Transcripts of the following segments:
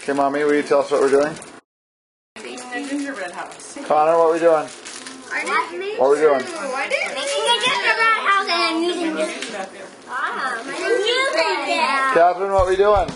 Okay, Mommy, will you tell us what we're doing? Making a gingerbread house. Connor, what are we doing? What are we doing? Making a gingerbread house and I'm using this. Catherine, what are we doing?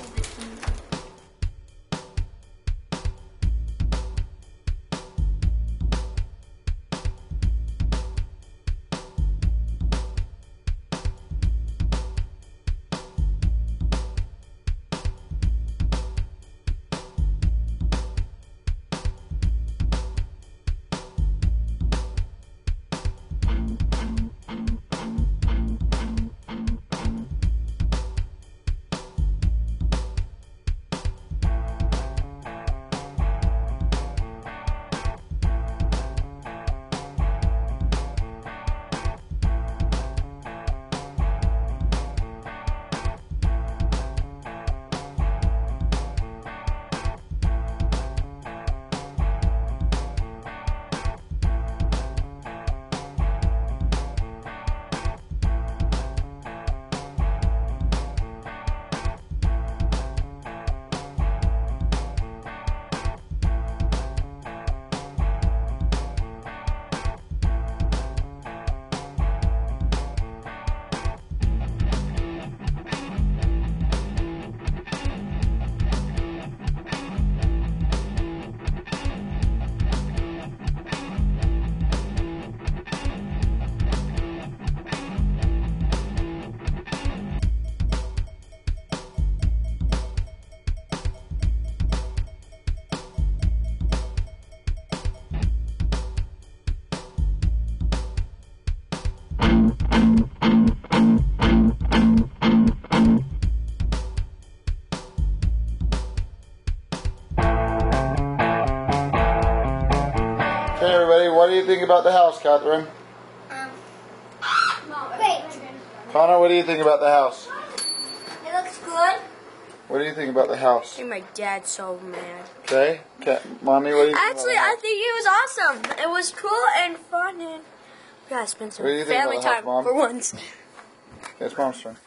Hey everybody, what do you think about the house, Catherine? Wait. Connor, what do you think about the house? It looks good. What do you think about the house? I think my dad's so mad. Okay, Mommy, what do you think Actually, about I think it was awesome. It was cool and fun, and we gotta spend some What do you think family about the house, time Mom? for once. It's Mom's turn.